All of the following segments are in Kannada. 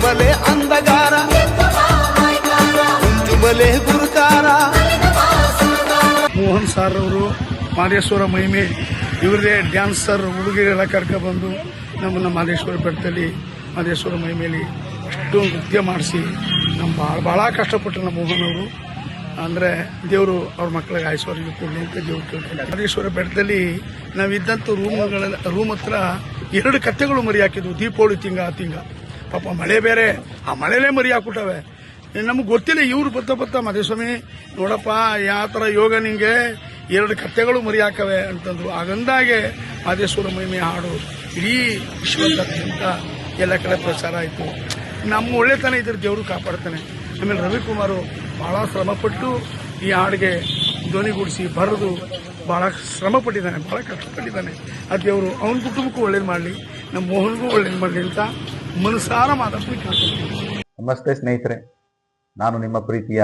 ಬಲೆ ಅಂದಗಾರ ಬಲೆ ಗುರುಕಾರ. ಮೋಹನ್ ಸಾರ್ ಅವರು ಮಾದೇಶ್ವರ ಮಹಿಮೆ ಇವರದೇ ಡ್ಯಾನ್ಸರ್ ಹುಡುಗಿರೆಲ್ಲ ಕರ್ಕೊಬಂದು ನಮ್ಮನ್ನ ಮಾದೇಶ್ವರ ಬೆಟ್ಟದಲ್ಲಿ ಮಾದೇಶ್ವರ ಮಹಿಮೆಯಲ್ಲಿ ಅಷ್ಟು ನೃತ್ಯ ಮಾಡಿಸಿ ನಮ್ಮ ಭಾಳ ಕಷ್ಟಪಟ್ಟರು ನಮ್ಮ ಮೋಹನ್ ಅವರು. ಅಂದರೆ ದೇವರು ಅವ್ರ ಮಕ್ಕಳಿಗೆ ಆಯುಷ್ವರ್ಯ ಕೊಡಲಿ ಅಂತ ದೇವ್ರು ಕೇಳ್ತಾರೆ. ಮಾದೇಶ್ವರ ಬೆಟ್ಟದಲ್ಲಿ ನಾವಿದ್ದಂಥ ರೂಮ್ ಹತ್ರ 2 ಕತ್ತೆಗಳು ಮರಿ ಹಾಕಿದ್ವು. ದೀಪಾವಳಿ ತಿಂಗ ಪಾಪ ಮಳೆ ಬೇರೆ, ಆ ಮಳೆಲೇ ಮರಿ ಹಾಕ್ಬಿಟ್ಟವೆ. ನಮಗೆ ಗೊತ್ತಿಲ್ಲ. ಇವ್ರು ಬತ್ತ ಮಾದೇಸ್ವಾಮಿ ನೋಡಪ್ಪ ಯಾವ ಥರ ಯೋಗ ನಿಂಗೆ 2 ಕತ್ತೆಗಳು ಮರಿ ಹಾಕವೆ ಅಂತಂದ್ರು. ಆಗಂದಾಗೆ ಮಾದೇಶ್ವರ ಮಹಿಮೆ ಹಾಡು ಇಡೀ ವಿಶ್ವದಾದ್ಯಂತ ಎಲ್ಲ ಕಡೆ ಪ್ರಚಾರ ಆಯಿತು. ನಮ್ಮ ಒಳ್ಳೆತನ ಇದ್ರ ದೇವರು ಕಾಪಾಡ್ತಾನೆ. ಆಮೇಲೆ ರವಿಕುಮಾರು ಭಾಳ ಶ್ರಮಪಟ್ಟು ಈ ಹಾಡಿಗೆ ಧ್ವನಿಗೂಡಿಸಿ ಬರೆದು ಭಾಳ ಶ್ರಮಪಟ್ಟಿದ್ದಾನೆ, ಭಾಳ ಕಷ್ಟಪಟ್ಟಿದ್ದಾನೆ. ಆ ದೇವರು ಅವನ ಕುಟುಂಬಕ್ಕೂ ಒಳ್ಳೇದು ಮಾಡಲಿ, ನಮ್ಮ ಮೋಹನ್ಗೂ ಒಳ್ಳೇದು ಮಾಡಲಿ ಅಂತ ಮನಸಾರ ಮಾತಾಡ್ತೀನಿ. ನಮಸ್ತೆ ಸ್ನೇಹಿತರೆ, ನಾನು ನಿಮ್ಮ ಪ್ರೀತಿಯ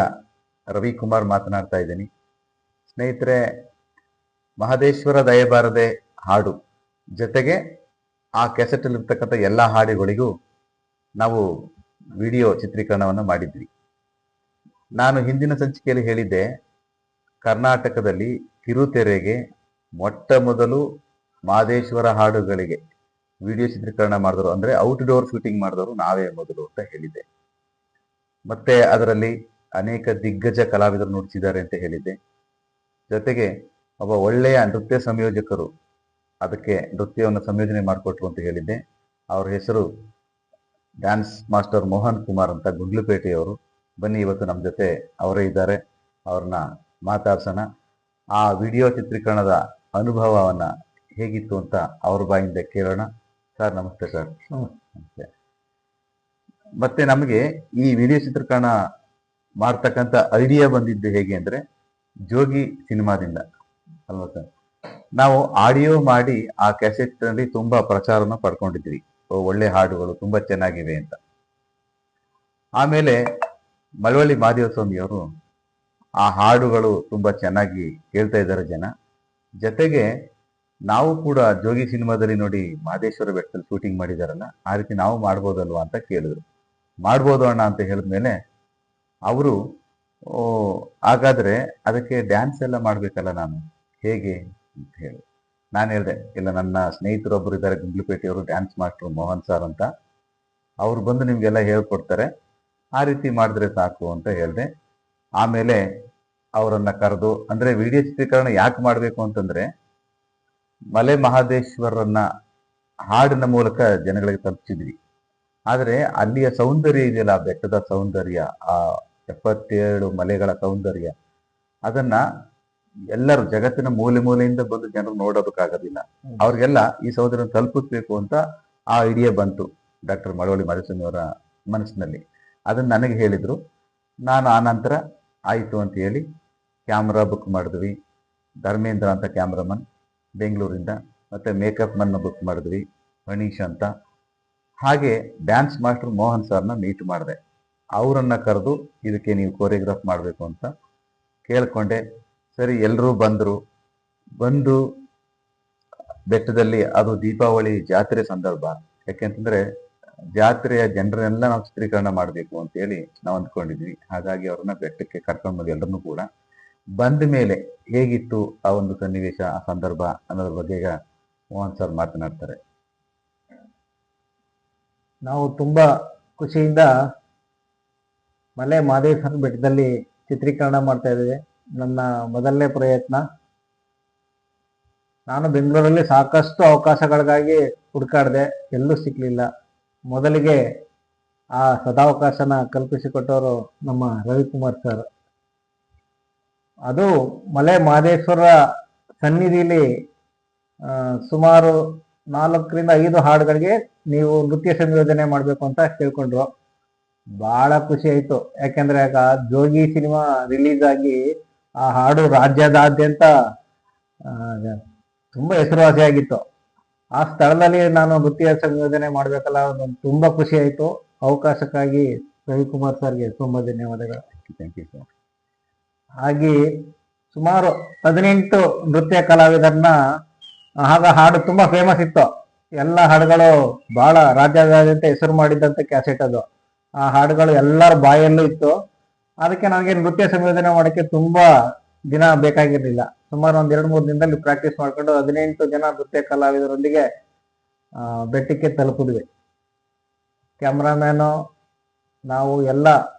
ರವಿಕುಮಾರ್ ಮಾತನಾಡ್ತಾ ಇದ್ದೀನಿ. ಸ್ನೇಹಿತರೆ, ಮಹದೇಶ್ವರ ದಯಬಾರದೆ ಹಾಡು ಜೊತೆಗೆ ಆ ಕೆಸೆಟಲ್ಲಿರ್ತಕ್ಕಂಥ ಎಲ್ಲ ಹಾಡುಗಳಿಗೂ ನಾವು ವಿಡಿಯೋ ಚಿತ್ರೀಕರಣವನ್ನು ಮಾಡಿದ್ವಿ. ನಾನು ಹಿಂದಿನ ಸಂಚಿಕೆಯಲ್ಲಿ ಹೇಳಿದ್ದೆ, ಕರ್ನಾಟಕದಲ್ಲಿ ಕಿರುತೆರೆಗೆ ಮೊಟ್ಟ ಮೊದಲು ಮಹದೇಶ್ವರ ಹಾಡುಗಳಿಗೆ ವಿಡಿಯೋ ಚಿತ್ರೀಕರಣ ಮಾಡಿದವರು, ಅಂದರೆ ಔಟ್ಡೋರ್ ಶೂಟಿಂಗ್ ಮಾಡಿದವರು ನಾವೇ ಮೊದಲು ಅಂತ ಹೇಳಿದ್ದೆ. ಮತ್ತೆ ಅದರಲ್ಲಿ ಅನೇಕ ದಿಗ್ಗಜ ಕಲಾವಿದರು ನುಡಿಸಿದ್ದಾರೆ ಅಂತ ಹೇಳಿದ್ದೆ. ಜೊತೆಗೆ ಒಬ್ಬ ಒಳ್ಳೆಯ ನೃತ್ಯ ಸಂಯೋಜಕರು ಅದಕ್ಕೆ ನೃತ್ಯವನ್ನು ಸಂಯೋಜನೆ ಮಾಡಿಕೊಟ್ರು ಅಂತ ಹೇಳಿದ್ದೆ. ಅವ್ರ ಹೆಸರು ಡ್ಯಾನ್ಸ್ ಮಾಸ್ಟರ್ ಮೋಹನ್ ಕುಮಾರ್ ಅಂತ, ಗುಂಡ್ಲುಪೇಟೆಯವರು. ಬನ್ನಿ, ಇವತ್ತು ನಮ್ಮ ಜೊತೆ ಅವರೇ ಇದ್ದಾರೆ, ಅವ್ರನ್ನ ಮಾತಾಡ್ಸೋಣ. ಆ ವಿಡಿಯೋ ಚಿತ್ರೀಕರಣದ ಅನುಭವವನ್ನು ಹೇಗಿತ್ತು ಅಂತ ಅವ್ರ ಬಾಯಿಂದ ಕೇಳೋಣ. ಸರ್ ನಮಸ್ತೆ. ಸರ್ ನಮಸ್ತೆ. ಮತ್ತೆ ನಮಗೆ ಈ ವಿಡಿಯೋ ಚಿತ್ರೀಕರಣ ಮಾಡ್ತಕ್ಕಂಥ ಐಡಿಯಾ ಬಂದಿದ್ದು ಹೇಗೆ ಅಂದರೆ, ಜೋಗಿ ಸಿನಿಮಾದಿಂದ ಅಲ್ವಾ ಸರ್? ನಾವು ಆಡಿಯೋ ಮಾಡಿ ಆ ಕ್ಯಾಸೆಟ್ನಲ್ಲಿ ತುಂಬಾ ಪ್ರಚಾರನ ಪಡ್ಕೊಂಡಿದ್ವಿ, ಒಳ್ಳೆ ಹಾಡುಗಳು ತುಂಬಾ ಚೆನ್ನಾಗಿವೆ ಅಂತ. ಆಮೇಲೆ ಮಳವಳ್ಳಿ ಮಹಾದೇವ ಸ್ವಾಮಿಯವರು ಆ ಹಾಡುಗಳು ತುಂಬಾ ಚೆನ್ನಾಗಿ ಕೇಳ್ತಾ ಇದ್ದಾರೆ ಜನ. ಜೊತೆಗೆ ನಾವು ಕೂಡ ಜೋಗಿ ಸಿನಿಮಾದಲ್ಲಿ ನೋಡಿ ಮಹದೇಶ್ವರ ಬೆಟ್ಟದಲ್ಲಿ ಶೂಟಿಂಗ್ ಮಾಡಿದಾರಲ್ಲ, ಆ ರೀತಿ ನಾವು ಮಾಡ್ಬೋದಲ್ವಾ ಅಂತ ಕೇಳಿದ್ರು. ಮಾಡ್ಬೋದು ಅಣ್ಣ ಅಂತ ಹೇಳಿದ್ಮೇಲೆ ಅವರು ಹಾಗಾದ್ರೆ ಅದಕ್ಕೆ ಡ್ಯಾನ್ಸ್ ಎಲ್ಲ ಮಾಡ್ಬೇಕಲ್ಲ, ನಾನು ಹೇಗೆ ಅಂತ ಹೇಳಿ ನಾನು ಹೇಳಿದೆ, ಇಲ್ಲ ನನ್ನ ಸ್ನೇಹಿತರೊಬ್ಬರು ಇದ್ದಾರೆ ಗುಂಡ್ಲುಪೇಟೆಯವರು, ಡ್ಯಾನ್ಸ್ ಮಾಸ್ಟರ್ ಮೋಹನ್ ಸರ್ ಅಂತ, ಅವ್ರು ಬಂದು ನಿಮ್ಗೆಲ್ಲ ಹೇಳ್ಕೊಡ್ತಾರೆ, ಆ ರೀತಿ ಮಾಡಿದ್ರೆ ಸಾಕು ಅಂತ ಹೇಳಿದೆ. ಆಮೇಲೆ ಅವರನ್ನ ಕರೆದು, ಅಂದ್ರೆ ವಿಡಿಯೋ ಚಿತ್ರೀಕರಣ ಯಾಕೆ ಮಾಡಬೇಕು ಅಂತಂದ್ರೆ, ಮಲೆ ಮಹದೇಶ್ವರನ್ನ ಹಾಡಿನ ಮೂಲಕ ಜನಗಳಿಗೆ ತಲುಪಿಸಿದ್ವಿ. ಆದರೆ ಅಲ್ಲಿಯ ಸೌಂದರ್ಯ ಇದೆಯಲ್ಲ, ಆ ಬೆಟ್ಟದ ಸೌಂದರ್ಯ, ಆ 77 ಮಲೆಗಳ ಸೌಂದರ್ಯ, ಅದನ್ನ ಎಲ್ಲರೂ ಜಗತ್ತಿನ ಮೂಲೆ ಮೂಲೆಯಿಂದ ಬಂದು ಜನರು ನೋಡೋದಕ್ಕಾಗೋದಿಲ್ಲ. ಅವ್ರಿಗೆಲ್ಲ ಈ ಸೌಂದರ್ಯ ತಲುಪಿಸ್ಬೇಕು ಅಂತ ಆ ಐಡಿಯಾ ಬಂತು ಡಾಕ್ಟರ್ ಮಳವಳ್ಳಿ ಮಹದೇಸ್ವಾಮಿ ಅವರ ಮನಸ್ಸಿನಲ್ಲಿ. ಅದನ್ನ ನನಗೆ ಹೇಳಿದ್ರು. ನಾನು ಆ ನಂತರ ಆಯಿತು ಅಂತ ಹೇಳಿ ಕ್ಯಾಮ್ರಾ ಬುಕ್ ಮಾಡಿದ್ವಿ. ಧರ್ಮೇಂದ್ರ ಅಂತ ಕ್ಯಾಮ್ರಾಮನ್ ಬೆಂಗಳೂರಿಂದ, ಮತ್ತೆ ಮೇಕಪ್ ಮನ್ನ ಬುಕ್ ಮಾಡಿದ್ವಿ, ಮನೀಶ್ ಅಂತ. ಹಾಗೆ ಡ್ಯಾನ್ಸ್ ಮಾಸ್ಟರ್ ಮೋಹನ್ ಸರ್ನ ಮೀಟ್ ಮಾಡಿದೆ. ಅವರನ್ನ ಕರೆದು ಇದಕ್ಕೆ ನೀವು ಕೋರಿಯೋಗ್ರಾಫ್ ಮಾಡಬೇಕು ಅಂತ ಕೇಳ್ಕೊಂಡೆ. ಸರಿ, ಎಲ್ಲರೂ ಬಂದು ಬೆಟ್ಟದಲ್ಲಿ, ಅದು ದೀಪಾವಳಿ ಜಾತ್ರೆ ಸಂದರ್ಭ, ಯಾಕೆಂತಂದ್ರೆ ಜಾತ್ರೆಯ ಜನರನ್ನೆಲ್ಲ ನಾವು ಚಿತ್ರೀಕರಣ ಮಾಡಬೇಕು ಅಂತೇಳಿ ನಾವು ಅಂದ್ಕೊಂಡಿದ್ವಿ. ಹಾಗಾಗಿ ಅವ್ರನ್ನ ಬೆಟ್ಟಕ್ಕೆ ಕರ್ಕೊಂಡು ಬಂದು ಎಲ್ಲರನ್ನೂ ಕೂಡ ಬಂದ ಮೇಲೆ ಹೇಗಿತ್ತು ಆ ಒಂದು ಸನ್ನಿವೇಶ, ಆ ಸಂದರ್ಭ ಅನ್ನೋದ್ರ ಬಗ್ಗೆ ಈಗ ಮೋಹನ್ ಸರ್ ಮಾತನಾಡ್ತಾರೆ. ನಾವು ತುಂಬಾ ಖುಷಿಯಿಂದ ಮಲೆ ಮಹದೇಶ್ವರ ಬೆಟ್ಟದಲ್ಲಿ ಚಿತ್ರೀಕರಣ ಮಾಡ್ತಾ ಇದ್ದೇವೆ. ನನ್ನ ಮೊದಲನೇ ಪ್ರಯತ್ನ. ನಾನು ಬೆಂಗಳೂರಲ್ಲಿ ಸಾಕಷ್ಟು ಅವಕಾಶಗಳಿಗಾಗಿ ಹುಡುಕಾಡಿದೆ, ಎಲ್ಲೂ ಸಿಕ್ಕಲಿಲ್ಲ. ಮೊದಲಿಗೆ ಆ ಸದಾವಕಾಶನ ಕಲ್ಪಿಸಿಕೊಟ್ಟವರು ನಮ್ಮ ರವಿಕುಮಾರ್ ಸರ್. ಅದು ಮಲೆ ಮಹದೇಶ್ವರ ಸನ್ನಿಧಿಲಿ ಸುಮಾರು 4ರಿಂದ 5 ಹಾಡುಗಳಿಗೆ ನೀವು ನೃತ್ಯ ಸಂಯೋಜನೆ ಮಾಡಬೇಕು ಅಂತ ಕೇಳ್ಕೊಂಡ್ರು. ಬಹಳ ಖುಷಿ ಆಯ್ತು. ಯಾಕೆಂದ್ರೆ ಆಗ ಜೋಗಿ ಸಿನಿಮಾ ರಿಲೀಸ್ ಆಗಿ ಆ ಹಾಡು ರಾಜ್ಯದಾದ್ಯಂತ ತುಂಬಾ ಹೆಸರುವಾಸಿಯಾಗಿತ್ತು. ಆ ಸ್ಥಳದಲ್ಲಿ ನಾನು ನೃತ್ಯ ಸಂಯೋಜನೆ ಮಾಡ್ಬೇಕಲ್ಲ, ತುಂಬಾ ಖುಷಿ ಆಯ್ತು. ಅವಕಾಶಕ್ಕಾಗಿ ರವಿಕುಮಾರ್ ಸರ್ಗೆ ತುಂಬಾ ಧನ್ಯವಾದಗಳು. Thank you sir. ಹಾಗೆ ಸುಮಾರು 18 ನೃತ್ಯ ಕಲಾವಿದರನ್ನ, ಆಗ ಹಾಡು ತುಂಬಾ ಫೇಮಸ್ ಇತ್ತು. ಎಲ್ಲ ಹಾಡುಗಳು ಬಹಳ ರಾಜ್ಯದಾದ್ಯಂತ ಹೆಸರು ಮಾಡಿದ್ದಂತ ಕ್ಯಾಸೆಟ್ ಅದು. ಆ ಹಾಡುಗಳು ಎಲ್ಲರ ಬಾಯಲ್ಲೂ ಇತ್ತು. ಅದಕ್ಕೆ ನನಗೆ ನೃತ್ಯ ಸಂಯೋಜನೆ ಮಾಡೋಕ್ಕೆ ತುಂಬಾ ದಿನ ಬೇಕಾಗಿರ್ಲಿಲ್ಲ. ಸುಮಾರು ಒಂದ್ 2-3 ದಿನದಲ್ಲಿ ಪ್ರಾಕ್ಟೀಸ್ ಮಾಡ್ಕೊಂಡು 18 ಜನ ನೃತ್ಯ ಕಲಾವಿದರೊಂದಿಗೆ ಬೆಟ್ಟಕ್ಕೆ ತಲುಪಿದ್ವಿ. ಕ್ಯಾಮ್ರಾಮ್ಯಾನು ನಾವು ಎಲ್ಲ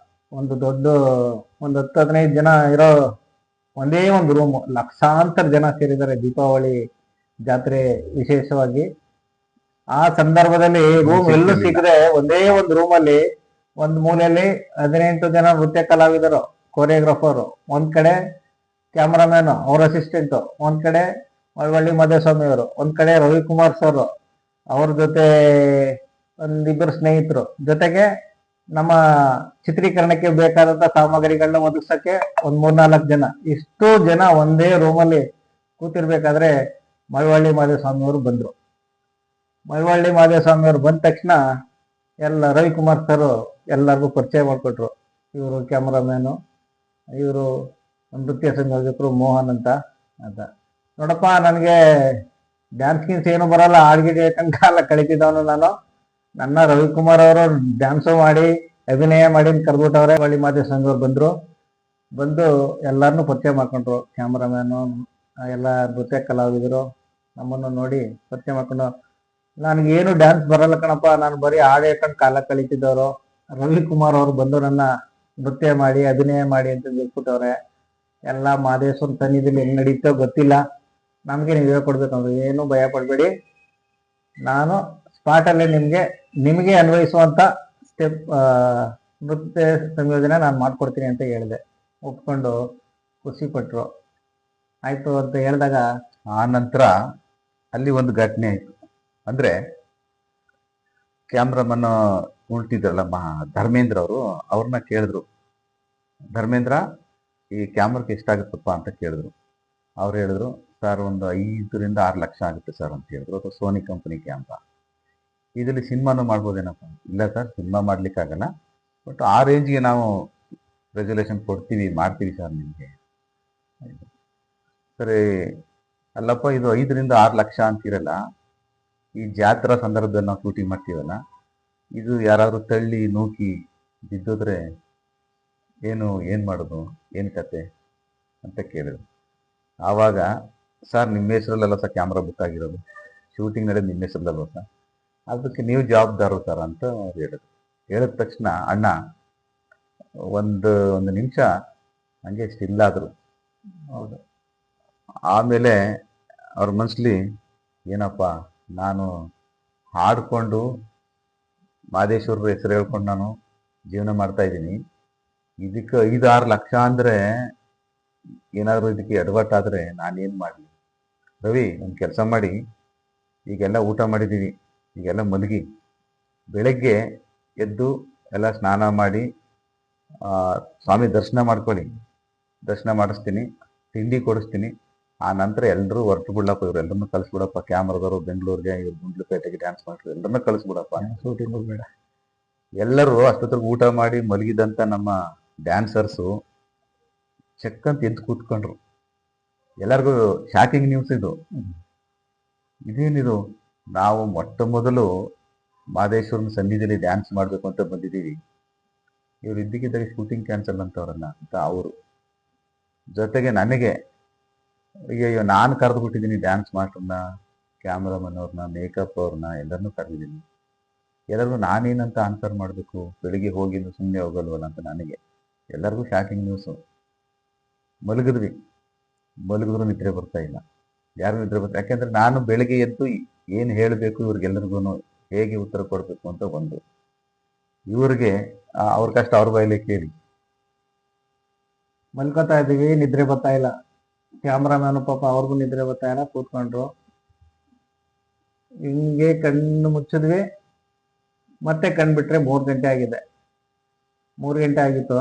ಒಂದು 10-15 ಜನ ಇರೋ ಒಂದೇ ಒಂದು ರೂಮ್, ಲಕ್ಷಾಂತರ ಜನ ಸೇರಿದ್ದಾರೆ ದೀಪಾವಳಿ ಜಾತ್ರೆ ವಿಶೇಷವಾಗಿ. ಆ ಸಂದರ್ಭದಲ್ಲಿ ರೂಮ್ ಎಲ್ಲೂ ಸಿಗದೆ ಒಂದೇ ಒಂದು ರೂಮಲ್ಲಿ ಒಂದು ಮೂಲೆಯಲ್ಲಿ 18 ಜನ ನೃತ್ಯ ಕಲಾವಿದರು, ಕೊರಿಯೋಗ್ರಾಫರು ಒಂದ್ ಕಡೆ, ಕ್ಯಾಮರಾಮ್ಯಾನು ಅವ್ರ ಅಸಿಸ್ಟೆಂಟ್ ಒಂದ್ ಕಡೆ, ಮಳವಳ್ಳಿ ಮಾದೇಸ್ವಾಮಿ ಅವರು ಒಂದ್ ಕಡೆ, ರವಿಕುಮಾರ್ ಸರ್ ಅವ್ರ ಜೊತೆ ಒಂದಿಬ್ಬರು ಸ್ನೇಹಿತರು, ಜೊತೆಗೆ ನಮ್ಮ ಚಿತ್ರೀಕರಣಕ್ಕೆ ಬೇಕಾದಂತ ಸಾಮಗ್ರಿಗಳನ್ನ ಒದಗಿಸಕ್ಕೆ ಒಂದ್ 3-4 ಜನ. ಇಷ್ಟು ಜನ ಒಂದೇ ರೂಮಲ್ಲಿ ಕೂತಿರ್ಬೇಕಾದ್ರೆ ಮಳವಳ್ಳಿ ಮಾದೇಸ್ವಾಮಿ ಅವರು ಬಂದ್ರು. ಮಳವಳ್ಳಿ ಮಾದೇಸ್ವಾಮಿ ಅವರು ಬಂದ ತಕ್ಷಣ ರವಿಕುಮಾರ್ ಸರ್ ಎಲ್ಲರಿಗೂ ಪರಿಚಯ ಮಾಡಿಕೊಟ್ರು. ಇವರು ಕ್ಯಾಮರಾಮ್ಯಾನು, ಇವರು ನೃತ್ಯ ಸಂಯೋಜಕರು ಮೋಹನ್ ಅಂತ. ನೋಡಪ್ಪ, ನನಗೆ ಡ್ಯಾನ್ಸ್ ಗಿನ್ಸ್ ಏನು ಬರಲ್ಲ, ಹಾಡ್ಗಿಡ್ ಹೇಳ್ಕೊಂಡು ಕಾಲ ಕಳಿತಿದ್ದವನು ನಾನು. ನನ್ನ ರವಿಕುಮಾರ್ ಅವರು ಡ್ಯಾನ್ಸು ಮಾಡಿ ಅಭಿನಯ ಮಾಡಿ ಕರ್ಬಿಟ್ಟವ್ರೆ. ಮಳವಳ್ಳಿ ಮಾದೇಸ್ವಾಮಿ ಅವರು ಬಂದು ಎಲ್ಲರನ್ನೂ ಪರಿಚಯ ಮಾಡ್ಕೊಂಡ್ರು. ಕ್ಯಾಮರಾಮ್ಯಾನು, ಎಲ್ಲ ನೃತ್ಯ ಕಲಾವಿದರು ನಮ್ಮನ್ನು ನೋಡಿ ಪರಿಚಯ ಮಾಡ್ಕೊಂಡು, ನನಗೇನು ಡ್ಯಾನ್ಸ್ ಬರಲ್ಲ ಕಣಪ್ಪ, ನಾನು ಬರೀ ಹಾಡು ಹೇಳ್ಕೊಂಡು ಕಾಲ ಕಳೀತಿದ್ದವರು. ರವಿಕುಮಾರ್ ಅವರು ಬಂದು ನನ್ನ ನೃತ್ಯ ಮಾಡಿ ಅಭಿನಯ ಮಾಡಿ ಅಂತ ಹೇಳ್ಬಿಟ್ಟವ್ರೆ. ಎಲ್ಲ ಮಾದೇಶ್ವರ ಸನ್ನಿಧಿಲಿ ಹೆಂಗ್ ನಡೀತೋ ಗೊತ್ತಿಲ್ಲ, ನಮ್ಗೆ ನೀವು ಹೇಳ್ಕೊಡ್ಬೇಕಂದ್ರೆ ಏನು ಭಯ ಪಡ್ಬೇಡಿ, ನಾನು ಸ್ಪಾಟಲ್ಲೇ ನಿಮಗೆ ಅನ್ವಯಿಸುವಂತ ಸ್ಟೆಪ್ ನೃತ್ಯ ಸಂಯೋಜನೆ ನಾನು ಮಾಡ್ಕೊಡ್ತೀನಿ ಅಂತ ಹೇಳಿದೆ. ಒಪ್ಕೊಂಡು ಖುಷಿ ಪಟ್ರು. ಆಯ್ತು ಅಂತ ಹೇಳಿದಾಗ ಆ ನಂತರ ಅಲ್ಲಿ ಒಂದು ಘಟನೆ ಆಯ್ತು. ಅಂದ್ರೆ ಕ್ಯಾಮ್ರಾಮನ್ ಉಳ್ತಿದ್ರಲ್ಲ ಧರ್ಮೇಂದ್ರ ಅವರು, ಅವ್ರನ್ನ ಕೇಳಿದ್ರು, ಧರ್ಮೇಂದ್ರ ಈ ಕ್ಯಾಮ್ರಾಕ್ಕೆ ಎಷ್ಟಾಗುತ್ತಪ್ಪ ಅಂತ ಕೇಳಿದ್ರು. ಅವ್ರು ಹೇಳಿದ್ರು, ಸರ್ ಒಂದು 5-6 ಲಕ್ಷ ಆಗುತ್ತೆ ಸರ್ ಅಂತ ಹೇಳಿದ್ರು. ಅಥವಾ ಸೋನಿ ಕಂಪನಿ ಕ್ಯಾಮ್ರಾ, ಇದರಲ್ಲಿ ಸಿನಿಮಾನು ಮಾಡ್ಬೋದೇನಪ್ಪ? ಇಲ್ಲ ಸರ್, ಸಿನಿಮಾ ಮಾಡ್ಲಿಕ್ಕಾಗಲ್ಲ, ಬಟ್ ಆ ರೇಂಜ್ಗೆ ನಾವು ರೆಸಲ್ಯೂಷನ್ ಮಾಡ್ತೀವಿ ಸರ್ ನಿಮಗೆ. ಸರಿ, ಅಲ್ಲಪ್ಪ ಇದು 5-6 ಲಕ್ಷ ಅಂತಿರಲ್ಲ, ಈ ಜಾತ್ರಾ ಸಂದರ್ಭದಲ್ಲಿ ನಾವು ಶೂಟಿಂಗ್ ಮಾಡ್ತೀವಲ್ಲ, ಇದು ಯಾರಾದ್ರೂ ತಳ್ಳಿ ನೂಕಿ ಬಿದ್ದೋದ್ರೆ ಏನು ಮಾಡೋದು, ಏನು ಕತೆ ಅಂತ ಕೇಳಿದ್ರು. ಆವಾಗ, ಸರ್ ನಿಮ್ಮ ಹೆಸರಲ್ಲೆಲ್ಲ ಸರ್ ಕ್ಯಾಮ್ರಾ ಬುಕ್ ಆಗಿರೋದು, ಶೂಟಿಂಗ್ ನಡೆಯೋದು ನಿಮ್ಮ ಹೆಸರಲ್ಲಲ್ವ ಸರ್, ಅದಕ್ಕೆ ನೀವು ಜವಾಬ್ದಾರರು ಸರ್ ಅಂತ ಅವ್ರು ಹೇಳಿದ್ರು. ಹೇಳಿದ ತಕ್ಷಣ ಅಣ್ಣ ಒಂದು ನಿಮಿಷ ಹಂಗೆ ಸ್ಟಿಲ್ ಆದರು. ಹೌದು. ಆಮೇಲೆ ಅವ್ರ ಮನಸ್ಲಿ, ಏನಪ್ಪ ನಾನು ಹಾಡ್ಕೊಂಡು ಮಾದೇಶ್ವರರ ಹೆಸರು ಹೇಳ್ಕೊಂಡು ನಾನು ಜೀವನ ಮಾಡ್ತಾ ಇದ್ದೀನಿ, ಇದಕ್ಕೆ 5-6 ಲಕ್ಷ ಅಂದರೆ ಏನಾದರೂ ಇದಕ್ಕೆ ಎಡವಟ್ಟಾದರೆ ನಾನೇನು ಮಾಡಲಿ? ರವಿ, ಒಂದು ಕೆಲಸ ಮಾಡಿ, ಈಗೆಲ್ಲ ಊಟ ಮಾಡಿದ್ದೀವಿ, ಈಗೆಲ್ಲ ಮಲಗಿ, ಬೆಳಗ್ಗೆ ಎದ್ದು ಎಲ್ಲ ಸ್ನಾನ ಮಾಡಿ ಸ್ವಾಮಿ ದರ್ಶನ ಮಾಡ್ಕೊಳ್ಳಿ, ದರ್ಶನ ಮಾಡಿಸ್ತೀನಿ, ತಿಂಡಿ ಕೊಡಿಸ್ತೀನಿ, ಆ ನಂತರ ಎಲ್ಲರೂ ಹೊರಟು ಬಿಡಪ್ಪ, ಇವರೆಲ್ಲರನ್ನೂ ಕಳಿಸ್ಬಿಡಪ್ಪ, ಕ್ಯಾಮ್ರಾದವರು ಬೆಂಗಳೂರಿಗೆ, ಇವ್ರು ಗುಂಡ್ಲುಪೇಟೆಗೆ ಡ್ಯಾನ್ಸ್ ಮಾಡ್ತಾರೆ, ಎಲ್ಲರನ್ನೂ ಕಳಿಸ್ಬಿಡಪ್ಪ, ಶೂಟಿಂಗ್ ಬೇಡ. ಎಲ್ಲರೂ ಅಷ್ಟೊತ್ತಿಗೆ ಊಟ ಮಾಡಿ ಮಲಗಿದಂಥ ನಮ್ಮ ಡ್ಯಾನ್ಸರ್ಸು ಚೆಕ್ ಅಂತ ಎದ್ದು ಕೂತ್ಕೊಂಡ್ರು. ಎಲ್ಲರಿಗೂ ಶಾಕಿಂಗ್ ನ್ಯೂಸ್ ಇದು. ಇದೇನಿದು, ನಾವು ಮೊಟ್ಟ ಮೊದಲು ಮಾದೇಶ್ವರನ ಸನ್ನಿಧಿಯಲ್ಲಿ ಡ್ಯಾನ್ಸ್ ಮಾಡಬೇಕು ಅಂತ ಬಂದಿದ್ದೀವಿ, ಇವ್ರು ಇದ್ದಕ್ಕಿದ್ದಾಗ ಶೂಟಿಂಗ್ ಕ್ಯಾನ್ಸಲ್ ಅಂತವ್ರಲ್ಲ ಅಂತ ಅವರು. ಜೊತೆಗೆ ನನಗೆ ಅಯ್ಯೋ ನಾನು ಕರೆದು ಬಿಟ್ಟಿದ್ದೀನಿ ಡ್ಯಾನ್ಸ್ ಮಾಸ್ಟರ್ನ, ಕ್ಯಾಮ್ರಾಮನ್ ಅವ್ರನ್ನ, ಮೇಕಪ್ ಅವ್ರನ್ನ, ಎಲ್ಲರನ್ನೂ ಕರೆದಿದ್ದೀನಿ. ಎಲ್ಲರಿಗೂ ನಾನೇನಂತ ಆನ್ಸರ್ ಮಾಡಬೇಕು, ಬೆಳಿಗ್ಗೆ ಹೋಗಿದ್ದು ಸುಮ್ಮನೆ ಹೋಗಲ್ವಲ್ಲ ಅಂತ ನನಗೆ. ಎಲ್ಲರಿಗೂ ಶಾಕಿಂಗ್ ನ್ಯೂಸು. ಮಲಗಿದ್ರು ನಿದ್ರೆ ಬರ್ತಾ ಇಲ್ಲ, ಯಾರು ನಿದ್ರೆ ಬರ್ತಾ, ಯಾಕೆಂದ್ರೆ ನಾನು ಬೆಳಿಗ್ಗೆ ಎದ್ದು ಏನು ಹೇಳಬೇಕು ಇವ್ರಿಗೆಲ್ಲರಿಗೂ, ಹೇಗೆ ಉತ್ತರ ಕೊಡಬೇಕು ಅಂತ ಒಂದು ಇವ್ರಿಗೆ ಅವ್ರ ಕಷ್ಟ ಅವ್ರ ಬಾಯಲ್ಲೇ ಕೇಳಿ. ಮಲ್ಕೋತಾ ಇದ್ದೀವಿ, ನಿದ್ರೆ ಬರ್ತಾ ಇಲ್ಲ. ಕ್ಯಾಮ್ರಾಮ್ಯಾನು ಪಾಪ ಅವ್ರಿಗೂ ನಿದ್ರೆ ಬರ್ತಾ ಇಲ್ಲ, ಕೂತ್ಕೊಂಡ್ರು. ಹಿಂಗೆ ಕಣ್ಣು ಮುಚ್ಚಿದ್ವಿ, ಮತ್ತೆ ಕಣ್ಬಿಟ್ರೆ 3 ಗಂಟೆ ಆಗಿದೆ. 3 ಗಂಟೆ ಆಗಿತ್ತು.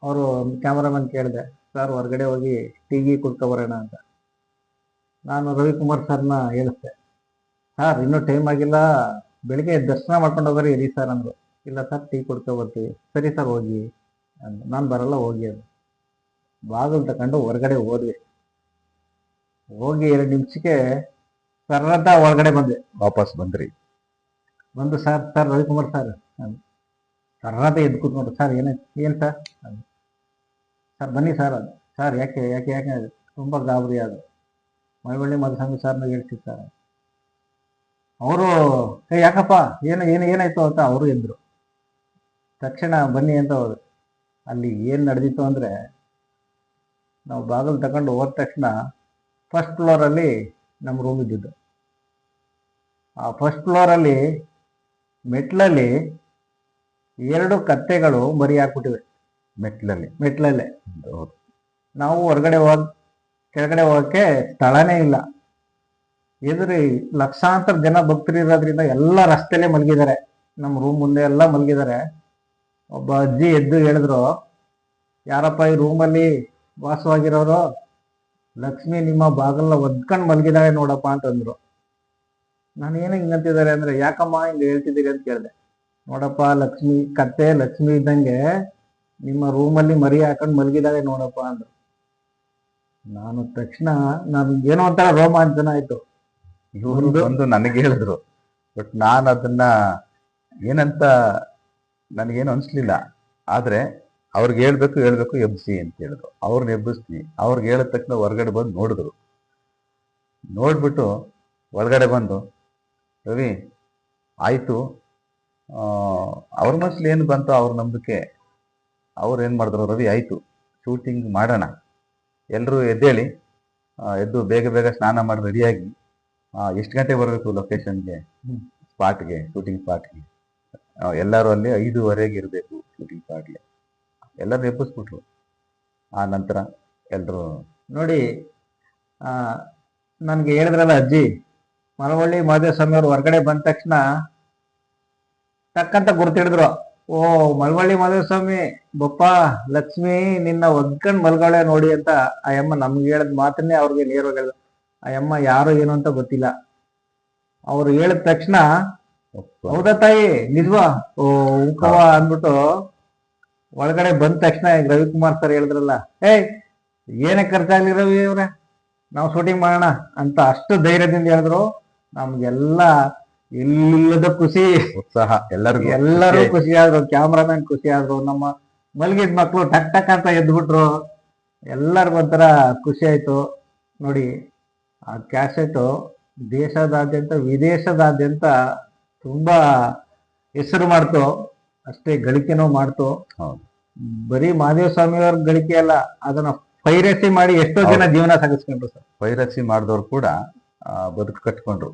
ಅವರು ಕ್ಯಾಮ್ರಾಮನ್ ಕೇಳಿದೆ, ಸರ್ ಹೊರಗಡೆ ಹೋಗಿ ಟೀ ಕುಡ್ಕೊಬರೋಣ ಅಂತ. ನಾನು ರವಿಕುಮಾರ್ ಸರ್ನ ಹೇಳಿಸ್ದೆ, ಸರ್ ಇನ್ನೂ ಟೈಮ್ ಆಗಿಲ್ಲ, ಬೆಳಿಗ್ಗೆ ದರ್ಶನ ಮಾಡ್ಕೊಂಡು ಹೋಗೋರಿ ಇರಿ ಸರ್ ಅಂದರು. ಇಲ್ಲ ಸರ್, ಟೀ ಕುಡ್ಕೊಬರ್ತೀವಿ. ಸರಿ ಸರ್ ಹೋಗಿ ಅಂದು. ನಾನು ಬರಲ್ಲ, ಹೋಗಿ ಅದು ಬಾಗಿಲು ತಗೊಂಡು ಹೊರಗಡೆ ಹೋದ್ವಿ. ಹೋಗಿ 2 ನಿಮಿಷಕ್ಕೆ ಸರ್ರಂತ ಹೊರಗಡೆ ಬಂದೆ. ವಾಪಸ್ ಬಂದ್ರಿ? ಬಂದು ಸರ್ ರವಿಕುಮಾರ್ ಸರ್ ತರಹದ ಎದ್ದು ಕೂತ್ಕೊಂಡ್ರು. ಸರ್ ಏನಾಯ್ತು, ಏನು ಸರ್? ಸರ್ ಬನ್ನಿ ಸರ್. ಅದು ಸರ್ ಯಾಕೆ ಯಾಕೆ ಯಾಕೆ ತುಂಬ ಗಾಬರಿ ಅದು. ಮಳವಳ್ಳಿ ಮಧುಸ್ವಾಮಿ ಸರ್ನ ಹೇಳ್ತಿತ್ತು ಸರ್. ಅವರು ಯಾಕಪ್ಪ ಏನಾಯ್ತು ಅಂತ ಅವರು ಎದ್ರು. ತಕ್ಷಣ ಬನ್ನಿ ಅಂತ ಹೋದ್ರು. ಅಲ್ಲಿ ಏನು ನಡೆದಿತ್ತು ಅಂದರೆ, ನಾವು ಬಾಗಿಲು ತಗೊಂಡು ಹೋದ ತಕ್ಷಣ ಫಸ್ಟ್ ಫ್ಲೋರಲ್ಲಿ ನಮ್ಮ ರೂಮ್ ಇದ್ದಿದ್ದು. ಆ ಫಸ್ಟ್ ಫ್ಲೋರಲ್ಲಿ ಮೆಟ್ಲಲ್ಲಿ 2 ಕತ್ತೆಗಳು ಮರಿ ಹಾಕ್ಬಿಟ್ಟಿವೆ. ಮೆಟ್ಲಲ್ಲೇ. ನಾವು ಕೆಳಗಡೆ ಹೋಗಕ್ಕೆ ಸ್ಥಳನೇ ಇಲ್ಲ. ಎದುರಿ ಲಕ್ಷಾಂತರ ಜನ ಭಕ್ತರು ಇರೋದ್ರಿಂದ ಎಲ್ಲ ರಸ್ತೆಯಲ್ಲೇ ಮಲಗಿದ್ದಾರೆ. ನಮ್ಮ ರೂಮ್ ಮುಂದೆ ಎಲ್ಲ ಮಲಗಿದ್ದಾರೆ. ಒಬ್ಬ ಅಜ್ಜಿ ಎದ್ದು ಹೇಳಿದ್ರು, ಯಾರಪ್ಪ ಈ ರೂಮಲ್ಲಿ ವಾಸವಾಗಿರೋರು? ಲಕ್ಷ್ಮಿ ನಿಮ್ಮ ಬಾಗಲ್ನ ಒದ್ಕೊಂಡು ಮಲಗಿದಾಳೆ ನೋಡಪ್ಪ ಅಂತಂದ್ರು. ನಾನು ಏನು ಹಿಂಗಂತಿದ್ದಾರೆ ಅಂದ್ರೆ, ಯಾಕಮ್ಮ ಹಿಂಗೆ ಹೇಳ್ತಿದ್ದೀರಿ ಅಂತ ಕೇಳಿದೆ. ನೋಡಪ್ಪ, ಕತ್ತೆ ಲಕ್ಷ್ಮಿ ಇದ್ದಂಗೆ ನಿಮ್ಮ ರೂಮಲ್ಲಿ ಮರಿ ಹಾಕೊಂಡು ಮಲಗಿದಾಳೆ ನೋಡಪ್ಪ ಅಂದ್ರು. ನಾನು ತಕ್ಷಣ ಏನೋ ಒಂಥರ ರೋಮಾಂಚನ ಆಯ್ತು. ಇವರು ಬಂದು ನನಗೆ ಹೇಳಿದ್ರು, ಬಟ್ ನಾನು ಅದನ್ನ ಏನಂತ ನನಗೇನು ಅನ್ಸ್ಲಿಲ್ಲ. ಆದ್ರೆ ಅವ್ರಿಗೆ ಹೇಳ್ಬೇಕು ಎಬ್ಬಿಸಿ ಅಂತ ಹೇಳಿದ್ರು. ಅವ್ರನ್ನ ಎಬ್ಬಿಸ್ತೀನಿ. ಅವ್ರಿಗೆ ಹೇಳಿದ ತಕ್ಷಣ ಹೊರಗಡೆ ಬಂದು ನೋಡಿದ್ರು. ನೋಡ್ಬಿಟ್ಟು ಒಳಗಡೆ ಬಂದು, ರವಿ ಆಯ್ತು, ಅವ್ರ ಮನಸ್ಸಲ್ಲಿ ಏನು ಬಂತು ಅವ್ರ ನಂಬಿಕೆ. ಅವ್ರು ಏನು ಮಾಡಿದ್ರು, ರವಿ ಆಯ್ತು ಶೂಟಿಂಗ್ ಮಾಡೋಣ, ಎಲ್ಲರೂ ಎದ್ದೇಳಿ, ಎದ್ದು ಬೇಗ ಸ್ನಾನ ಮಾಡಿ ರೆಡಿಯಾಗಿ ಎಷ್ಟು ಗಂಟೆಗೆ ಬರಬೇಕು ಲೊಕೇಶನ್ಗೆ, ಶೂಟಿಂಗ್ ಸ್ಪಾಟ್ಗೆ. ಎಲ್ಲರೂ ಅಲ್ಲಿ 5:15 ಇರಬೇಕು ಶೂಟಿಂಗ್ ಸ್ಪಾಟ್ಗೆ. ಎಲ್ಲರೂ ಎಬ್ಬಿಸ್ಬಿಟ್ರು. ಆ ನಂತರ ಎಲ್ಲರೂ ನೋಡಿ, ನನಗೆ ಹೇಳಿದ್ರಲ್ಲ ಅಜ್ಜಿ, ಮಳವಳ್ಳಿ ಮಹದೇವಸ್ವಾಮಿ ಅವರು ಹೊರಗಡೆ ಬಂದ ತಕ್ಷಣ ಟಕ್ಕಂತ ಗುರ್ತಿಡಿದ್ರು. ಓ, ಮಳವಳ್ಳಿ ಮಹದೇವಸ್ವಾಮಿ ಬಪ್ಪ, ಲಕ್ಷ್ಮಿ ನಿನ್ನ ಒದ್ಕೊಂಡ್ ಮಲ್ಗಳೆ ನೋಡಿ ಅಂತ ಆ ಅಮ್ಮ ನಮ್ಗೆ ಹೇಳಿದ ಮಾತನ್ನೇ ಅವ್ರಿಗೆ ನೇರವಾಗಿ ಹೇಳಿದ್ರು. ಆ ಅಮ್ಮ ಯಾರು ಏನು ಅಂತ ಗೊತ್ತಿಲ್ಲ. ಅವ್ರು ಹೇಳಿದ ತಕ್ಷಣ, ಹೌದಾ ತಾಯಿ, ನಿಜವಾ? ಓ ಉಂಕವ ಅಂದ್ಬಿಟ್ಟು ಒಳಗಡೆ ಬಂದ ತಕ್ಷಣ ರವಿಕುಮಾರ್ ಸರ್ ಹೇಳಿದ್ರಲ್ಲ, ಏನೇ ಖರ್ಚಾಗ್ಲಿ ರವಿ ಅವ್ರೆ, ನಾವು ಶೂಟಿಂಗ್ ಮಾಡೋಣ ಅಂತ ಅಷ್ಟು ಧೈರ್ಯದಿಂದ ಹೇಳಿದ್ರು. ನಮ್ಗೆಲ್ಲ ಇಲ್ಲದ ಖುಷಿ, ಉತ್ಸಾಹ, ಎಲ್ಲರೂ ಖುಷಿ ಆದ್ರು. ಕ್ಯಾಮ್ರಾಮನ್ ಖುಷಿ ಆದ್ರು. ನಮ್ಮ ಮಲಗಿದ ಮಕ್ಕಳು ಟಕ್ ಅಂತ ಎದ್ಬಿಟ್ರು. ಎಲ್ಲರಿಗೊಂಥರ ಖುಷಿ ಆಯ್ತು. ನೋಡಿ, ಆ ಕ್ಯಾಸೆಟ್ ದೇಶದಾದ್ಯಂತ ವಿದೇಶದಾದ್ಯಂತ ತುಂಬಾ ಹೆಸರು ಮಾಡ್ತು, ಅಷ್ಟೇ ಗಳಿಕೆನೂ ಮಾಡ್ತು. ಬರೀ ಮಹದೇವಸ್ವಾಮಿ ಅವ್ರ ಗಳಿಕೆ ಅಲ್ಲ, ಅದನ್ನ ಪೈರಸಿ ಮಾಡಿ ಎಷ್ಟೋ ಜನ ಜೀವನ ಸಾಗಿಸ್ಕೊಂಡ್ರು ಸರ್. ಪೈರಸಿ ಮಾಡಿದವ್ರು ಕೂಡ ಬದುಕು ಕಟ್ಕೊಂಡ್ರು.